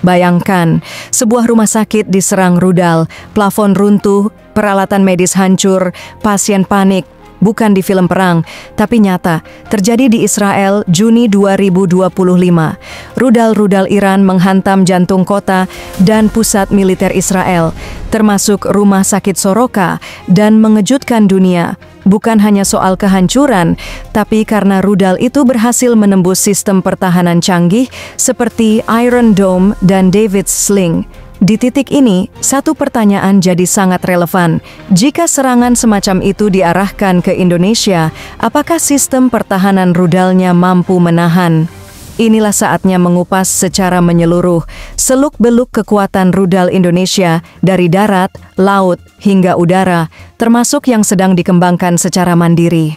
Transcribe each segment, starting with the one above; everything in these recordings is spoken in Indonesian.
Bayangkan, sebuah rumah sakit diserang rudal, plafon runtuh, peralatan medis hancur, pasien panik. Bukan di film perang, tapi nyata, terjadi di Israel Juni 2025. Rudal-rudal Iran menghantam jantung kota dan pusat militer Israel, termasuk rumah sakit Soroka, dan mengejutkan dunia. Bukan hanya soal kehancuran, tapi karena rudal itu berhasil menembus sistem pertahanan canggih seperti Iron Dome dan David's Sling. Di titik ini, satu pertanyaan jadi sangat relevan. Jika serangan semacam itu diarahkan ke Indonesia, apakah sistem pertahanan rudalnya mampu menahan? Inilah saatnya mengupas secara menyeluruh seluk-beluk kekuatan rudal Indonesia dari darat, laut, hingga udara, termasuk yang sedang dikembangkan secara mandiri.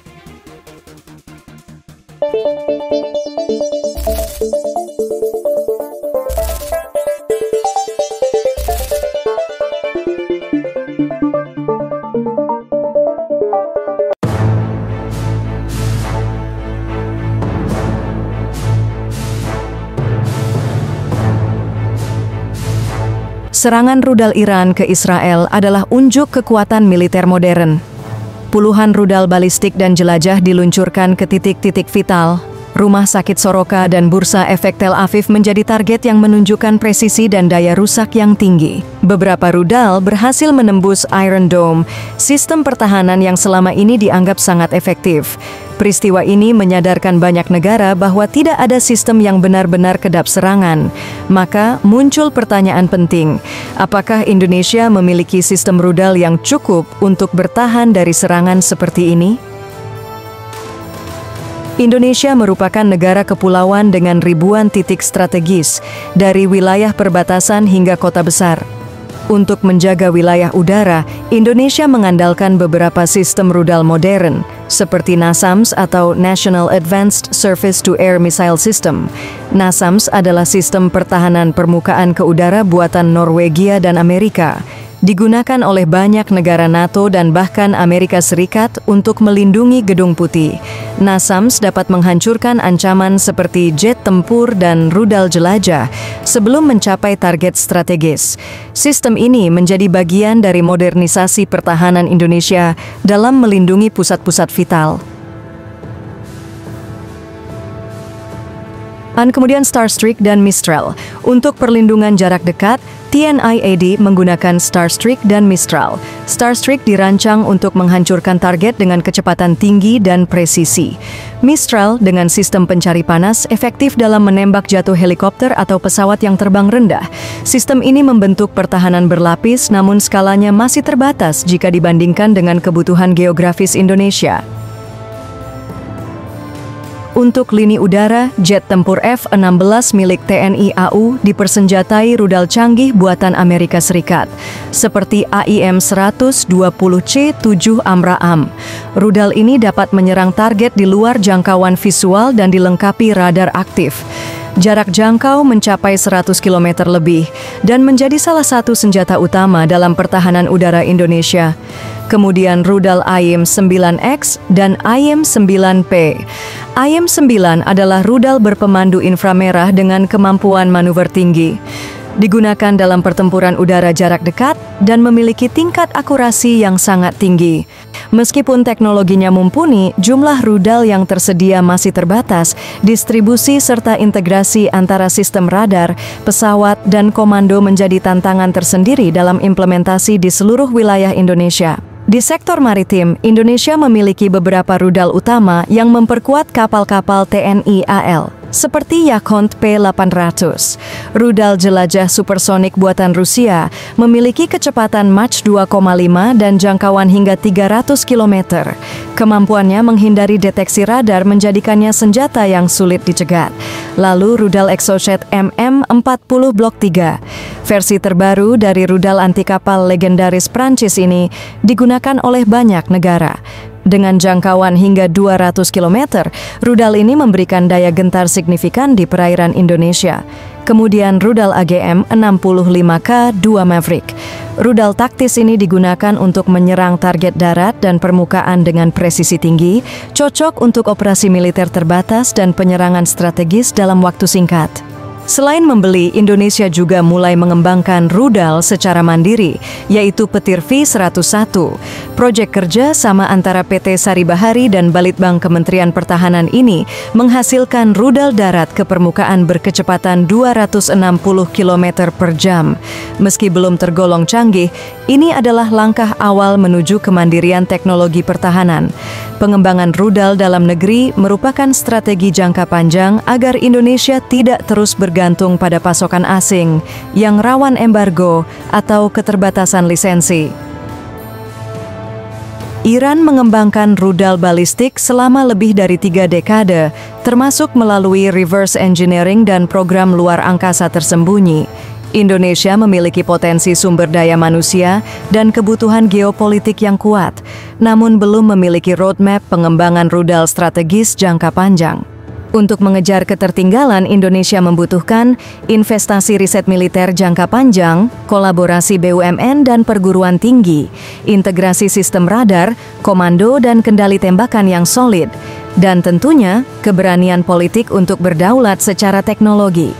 Serangan rudal Iran ke Israel adalah unjuk kekuatan militer modern. Puluhan rudal balistik dan jelajah diluncurkan ke titik-titik vital. Rumah sakit Soroka dan Bursa Efek Tel Aviv menjadi target yang menunjukkan presisi dan daya rusak yang tinggi. Beberapa rudal berhasil menembus Iron Dome, sistem pertahanan yang selama ini dianggap sangat efektif. Peristiwa ini menyadarkan banyak negara bahwa tidak ada sistem yang benar-benar kedap serangan. Maka muncul pertanyaan penting, apakah Indonesia memiliki sistem rudal yang cukup untuk bertahan dari serangan seperti ini? Indonesia merupakan negara kepulauan dengan ribuan titik strategis, dari wilayah perbatasan hingga kota besar. Untuk menjaga wilayah udara, Indonesia mengandalkan beberapa sistem rudal modern, seperti NASAMS atau National Advanced Surface-to-Air Missile System. NASAMS adalah sistem pertahanan permukaan ke udara buatan Norwegia dan Amerika. Digunakan oleh banyak negara NATO dan bahkan Amerika Serikat untuk melindungi Gedung Putih. NASAMS dapat menghancurkan ancaman seperti jet tempur dan rudal jelajah sebelum mencapai target strategis. Sistem ini menjadi bagian dari modernisasi pertahanan Indonesia dalam melindungi pusat-pusat vital. Kemudian Starstreak dan Mistral. Untuk perlindungan jarak dekat, TNI AD menggunakan Starstreak dan Mistral. Starstreak dirancang untuk menghancurkan target dengan kecepatan tinggi dan presisi. Mistral dengan sistem pencari panas efektif dalam menembak jatuh helikopter atau pesawat yang terbang rendah. Sistem ini membentuk pertahanan berlapis namun skalanya masih terbatas jika dibandingkan dengan kebutuhan geografis Indonesia. Untuk lini udara, jet tempur F-16 milik TNI AU dipersenjatai rudal canggih buatan Amerika Serikat, seperti AIM-120C-7 AMRAAM. Rudal ini dapat menyerang target di luar jangkauan visual dan dilengkapi radar aktif. Jarak jangkau mencapai 100 km lebih dan menjadi salah satu senjata utama dalam pertahanan udara Indonesia. Kemudian rudal AIM-9X dan AIM-9P. AIM-9 adalah rudal berpemandu inframerah dengan kemampuan manuver tinggi. Digunakan dalam pertempuran udara jarak dekat dan memiliki tingkat akurasi yang sangat tinggi. Meskipun teknologinya mumpuni, jumlah rudal yang tersedia masih terbatas, distribusi serta integrasi antara sistem radar, pesawat, dan komando menjadi tantangan tersendiri dalam implementasi di seluruh wilayah Indonesia. Di sektor maritim, Indonesia memiliki beberapa rudal utama yang memperkuat kapal-kapal TNI AL, seperti Yakhont P-800. Rudal jelajah supersonik buatan Rusia memiliki kecepatan Mach 2,5 dan jangkauan hingga 300 km. Kemampuannya menghindari deteksi radar menjadikannya senjata yang sulit dicegat. Lalu rudal Exocet MM-40 Blok 3. Versi terbaru dari rudal anti kapal legendaris Prancis ini digunakan oleh banyak negara. Dengan jangkauan hingga 200 km, rudal ini memberikan daya gentar signifikan di perairan Indonesia. Kemudian rudal AGM-65K-2 Maverick. Rudal taktis ini digunakan untuk menyerang target darat dan permukaan dengan presisi tinggi, cocok untuk operasi militer terbatas dan penyerangan strategis dalam waktu singkat. Selain membeli, Indonesia juga mulai mengembangkan rudal secara mandiri, yaitu petir V101. Proyek kerja sama antara PT Sari Bahari dan Balitbang Kementerian Pertahanan ini menghasilkan rudal darat ke permukaan berkecepatan 260 km per jam. Meski belum tergolong canggih, ini adalah langkah awal menuju kemandirian teknologi pertahanan. Pengembangan rudal dalam negeri merupakan strategi jangka panjang agar Indonesia tidak terus bergantung pada pasokan asing yang rawan embargo atau keterbatasan lisensi. Iran mengembangkan rudal balistik selama lebih dari 3 dekade, termasuk melalui reverse engineering dan program luar angkasa tersembunyi. Indonesia memiliki potensi sumber daya manusia dan kebutuhan geopolitik yang kuat, namun belum memiliki roadmap pengembangan rudal strategis jangka panjang. Untuk mengejar ketertinggalan, Indonesia membutuhkan investasi riset militer jangka panjang, kolaborasi BUMN dan perguruan tinggi, integrasi sistem radar, komando dan kendali tembakan yang solid, dan tentunya keberanian politik untuk berdaulat secara teknologi.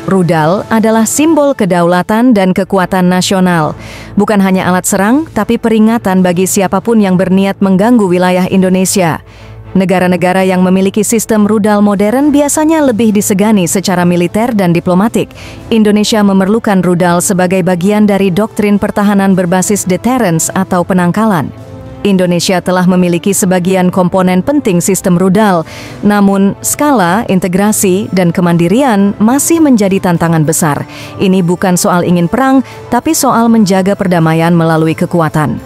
Rudal adalah simbol kedaulatan dan kekuatan nasional. Bukan hanya alat serang, tapi peringatan bagi siapapun yang berniat mengganggu wilayah Indonesia. Negara-negara yang memiliki sistem rudal modern biasanya lebih disegani secara militer dan diplomatik. Indonesia memerlukan rudal sebagai bagian dari doktrin pertahanan berbasis deterrence atau penangkalan. Indonesia telah memiliki sebagian komponen penting sistem rudal, namun skala, integrasi, dan kemandirian masih menjadi tantangan besar. Ini bukan soal ingin perang, tapi soal menjaga perdamaian melalui kekuatan.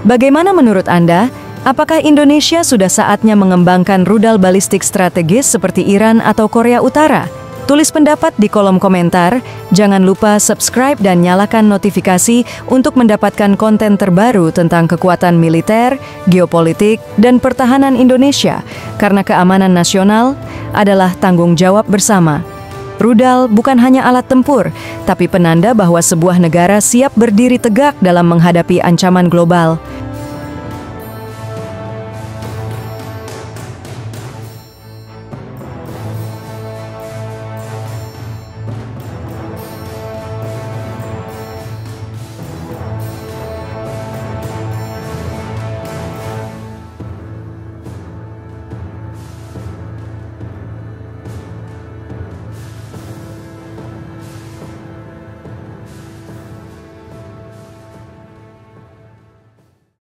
Bagaimana menurut Anda? Apakah Indonesia sudah saatnya mengembangkan rudal balistik strategis seperti Iran atau Korea Utara? Tulis pendapat di kolom komentar. Jangan lupa subscribe dan nyalakan notifikasi untuk mendapatkan konten terbaru tentang kekuatan militer, geopolitik, dan pertahanan Indonesia. Karena keamanan nasional adalah tanggung jawab bersama. Rudal bukan hanya alat tempur, tapi penanda bahwa sebuah negara siap berdiri tegak dalam menghadapi ancaman global.